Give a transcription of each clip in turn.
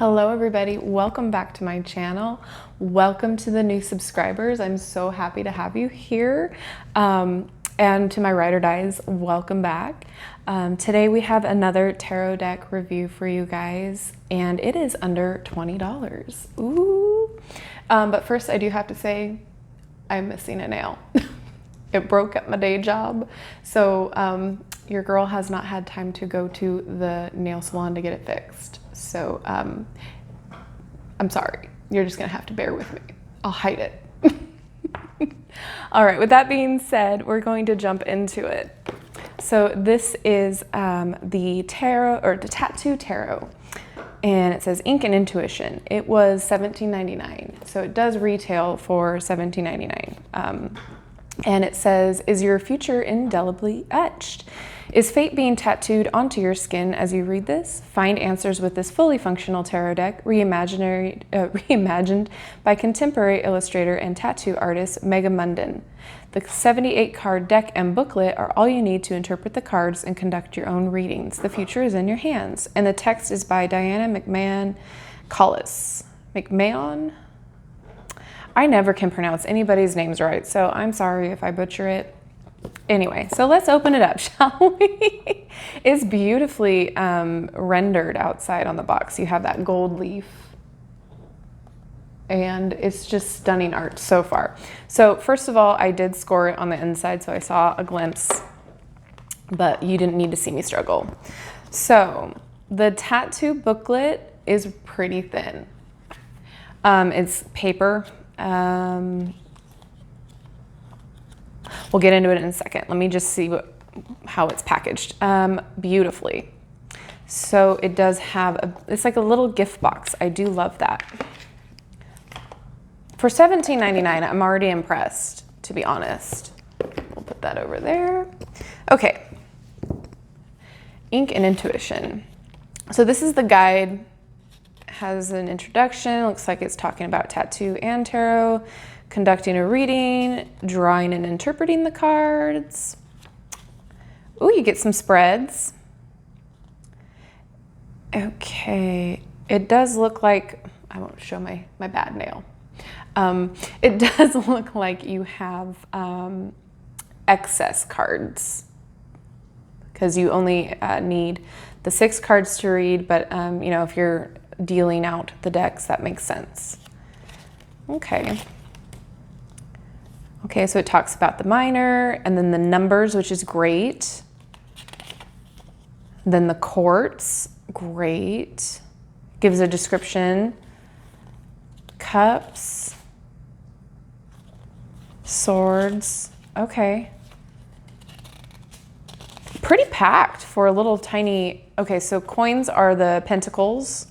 Hello everybody, welcome back to my channel. Welcome to the new subscribers. I'm so happy to have you here. And to my ride or dies, welcome back. Today we have another tarot deck review for you guys, and it is under $20. Ooh. But first I do have to say, I'm missing a nail. It broke at my day job. So your girl has not had time to go to the nail salon to get it fixed. So I'm sorry, you're just gonna have to bear with me. I'll hide it. All right, with that being said, we're going to jump into it. So this is the tarot, or the Tattoo Tarot, and it says Ink and Intuition. It was $17.99, so it does retail for $17.99. And it says, is your future indelibly etched? Is fate being tattooed onto your skin as you read this? Find answers with this fully functional tarot deck, reimagined by contemporary illustrator and tattoo artist Megamunden. The 78 card deck and booklet are all you need to interpret the cards and conduct your own readings. The future is in your hands. And the text is by Diana McMahon Collis. McMahon? I never can pronounce anybody's names right, so I'm sorry if I butcher it. Anyway, so let's open it up, shall we? It's beautifully rendered outside on the box. You have that gold leaf, and it's just stunning art so far. So first of all, I did score it on the inside, so I saw a glimpse, but you didn't need to see me struggle. So the tattoo booklet is pretty thin. It's paper. We'll get into it in a second. Let me just see how it's packaged beautifully. So it does have, it's like a little gift box. I do love that. For $17.99, I'm already impressed, to be honest. We'll put that over there. Okay. Ink and Intuition. So this is the guide. Has an introduction. Looks like it's talking about tattoo and tarot, conducting a reading, drawing and interpreting the cards. Ooh, you get some spreads. Okay, it does look like, I won't show my bad nail. It does look like you have excess cards, because you only need the 6 cards to read, but you know, if you're dealing out the decks, that makes sense. Okay. Okay, so it talks about the minor, and then the numbers, which is great. Then the quartz, great. Gives a description. Cups. Swords, okay. Pretty packed for a little tiny, okay, so coins are the pentacles.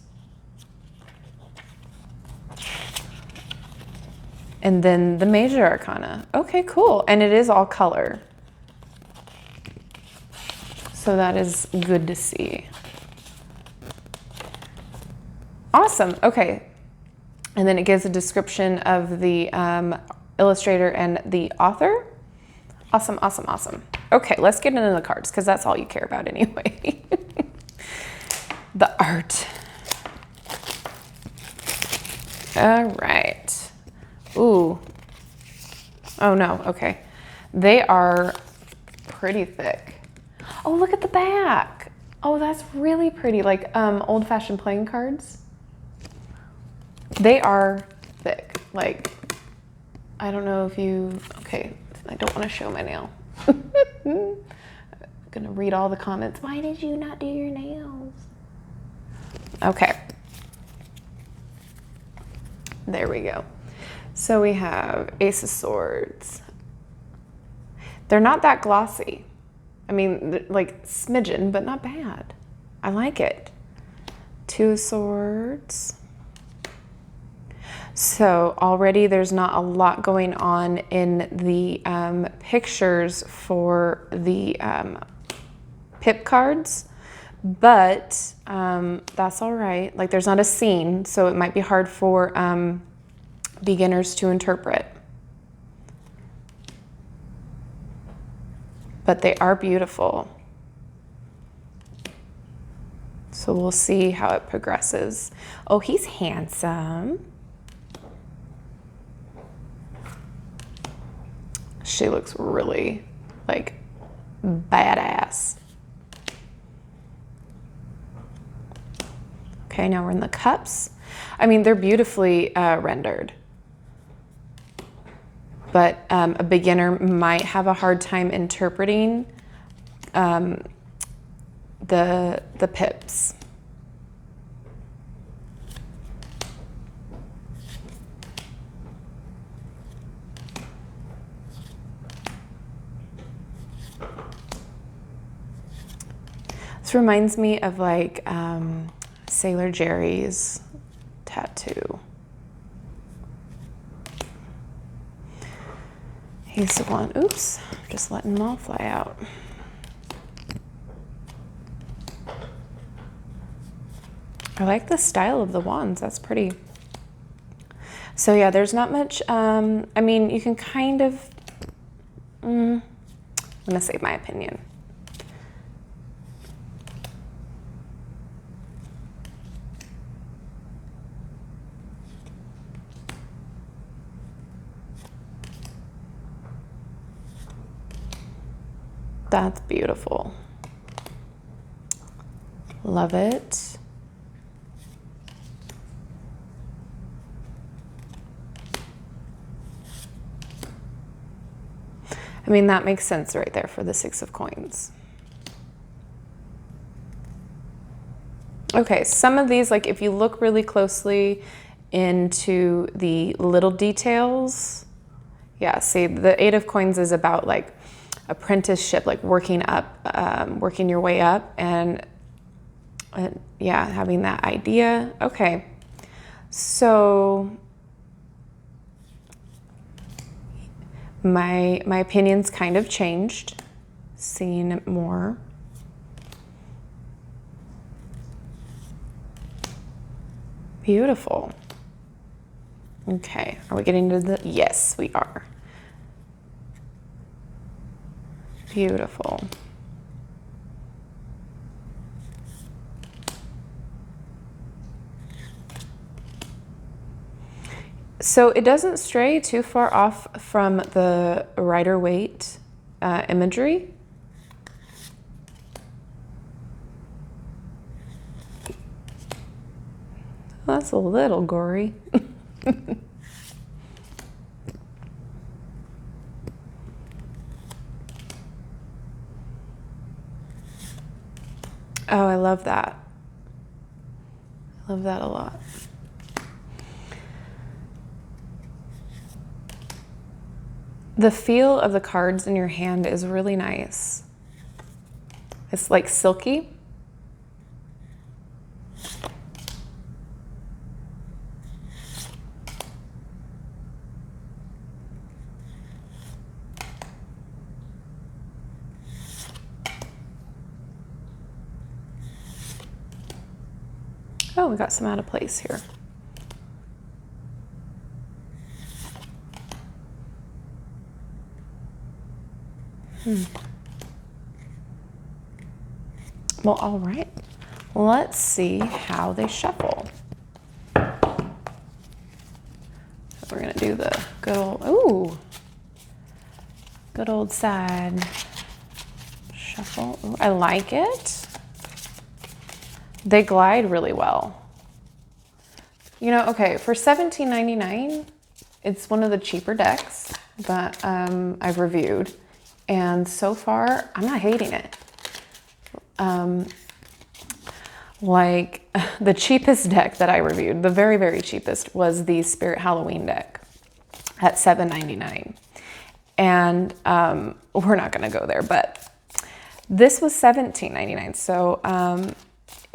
And then the major arcana. Okay, cool. And it is all color. So that is good to see. Awesome. Okay. And then it gives a description of the illustrator and the author. Awesome, awesome, awesome. Okay, let's get into the cards, because that's all you care about anyway. The art. All right. Ooh. Oh no, okay. They are pretty thick. Oh, look at the back. Oh, that's really pretty, like old-fashioned playing cards. They are thick. Like, I don't know if you, okay, I don't want to show my nail. I'm gonna read all the comments. Why did you not do your nails? Okay. There we go. So we have Ace of Swords. They're not that glossy. I mean, like smidgen, but not bad. I like it. 2 of Swords. So already there's not a lot going on in the pictures for the pip cards, but that's all right. Like, there's not a scene, so it might be hard for beginners to interpret. But they are beautiful. So we'll see how it progresses. Oh, he's handsome. She looks really like badass. Okay, now we're in the cups. I mean, they're beautifully rendered, but a beginner might have a hard time interpreting the pips. This reminds me of like Sailor Jerry's tattoo. He's the one, oops, just letting them all fly out. I like the style of the wands, that's pretty. So yeah, there's not much, I mean, you can kind of, I'm gonna say my opinion. That's beautiful. Love it. I mean, that makes sense right there for the 6 of coins. Okay, some of these, like if you look really closely into the little details, yeah, see the 8 of coins is about like apprenticeship, like working up, working your way up, and yeah, having that idea. Okay, so my opinion's kind of changed, seeing it more. Beautiful. Okay, are we getting to the, yes, we are. Beautiful. So it doesn't stray too far off from the Rider-Waite imagery. That's a little gory. Oh, I love that. I love that a lot. The feel of the cards in your hand is really nice. It's like silky. Oh, we got some out of place here. Well, all right. Let's see how they shuffle. So we're gonna do the good old, ooh, good old side shuffle. Ooh, I like it. They glide really well. You know, okay, for $17.99, it's one of the cheaper decks that I've reviewed. And so far, I'm not hating it. Like the cheapest deck that I reviewed, the very, very cheapest, was the Spirit Halloween deck at $7.99. And we're not gonna go there, but this was $17.99. So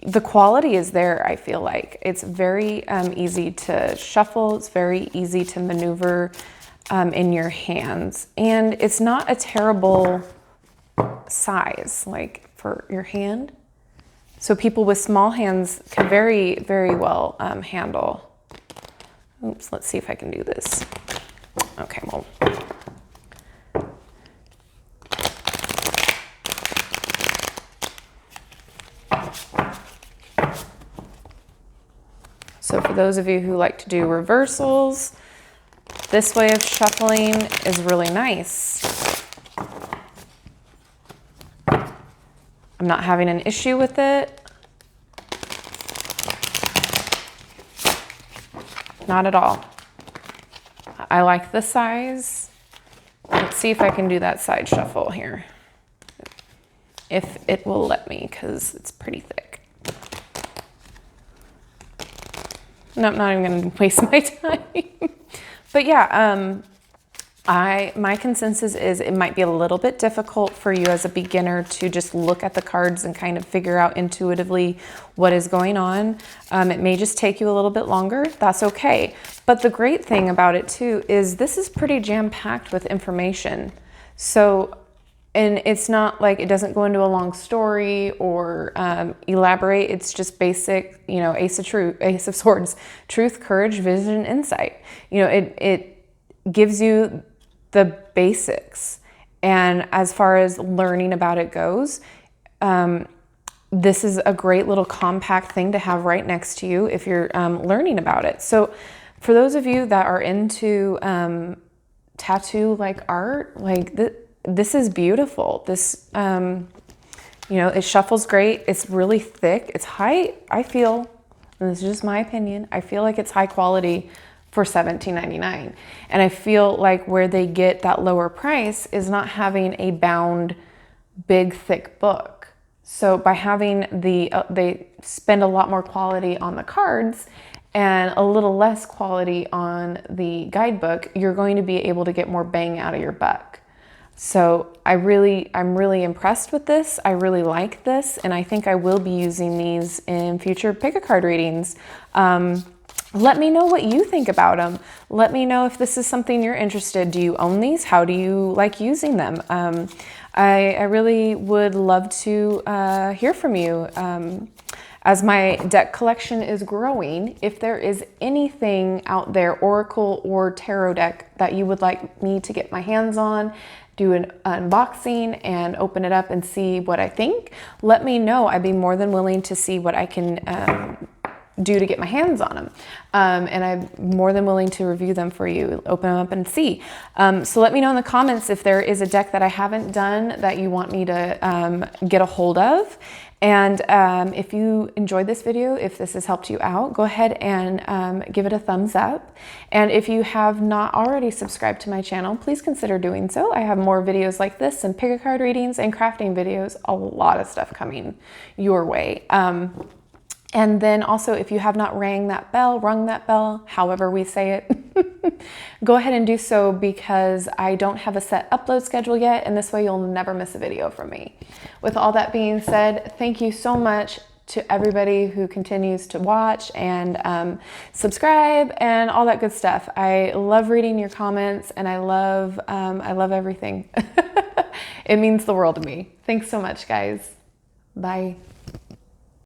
the quality is there, I feel like. It's very easy to shuffle. It's very easy to maneuver in your hands. And it's not a terrible size, like for your hand. So people with small hands can very, very well handle. Oops, let's see if I can do this. Okay, well. So for those of you who like to do reversals, this way of shuffling is really nice. I'm not having an issue with it. Not at all. I like the size. Let's see if I can do that side shuffle here. If it will let me, because it's pretty thick. No, I'm not even going to waste my time. But yeah, my consensus is it might be a little bit difficult for you as a beginner to just look at the cards and kind of figure out intuitively what is going on. It may just take you a little bit longer. That's okay. But the great thing about it too is this is pretty jam-packed with information. So, and it's not like it doesn't go into a long story or elaborate. It's just basic, you know, Ace of Swords, truth, courage, vision, insight. You know, it gives you the basics. And as far as learning about it goes, this is a great little compact thing to have right next to you if you're learning about it. So for those of you that are into tattoo like art, like this is beautiful. This, you know, it shuffles great. It's really thick. It's high, I feel, and this is just my opinion, I feel like it's high quality for $17.99. And I feel like where they get that lower price is not having a bound, big, thick book. So by having they spend a lot more quality on the cards and a little less quality on the guidebook, you're going to be able to get more bang out of your buck. So I'm really impressed with this. I really like this, and I think I will be using these in future pick-a-card readings. Let me know what you think about them. Let me know if this is something you're interested. Do you own these? How do you like using them? I really would love to hear from you. As my deck collection is growing, if there is anything out there, Oracle or Tarot deck, that you would like me to get my hands on, do an unboxing and open it up and see what I think, let me know. I'd be more than willing to see what I can do to get my hands on them. And I'm more than willing to review them for you, open them up and see. So let me know in the comments if there is a deck that I haven't done that you want me to get a hold of. And if you enjoyed this video, if this has helped you out, go ahead and give it a thumbs up. And if you have not already subscribed to my channel, please consider doing so. I have more videos like this and pick-a-card readings and crafting videos, a lot of stuff coming your way. And then also, if you have not rung that bell, however we say it, go ahead and do so, because I don't have a set upload schedule yet, and this way you'll never miss a video from me. With all that being said, thank you so much to everybody who continues to watch and subscribe and all that good stuff. I love reading your comments, and I love everything. It means the world to me. Thanks so much, guys. Bye.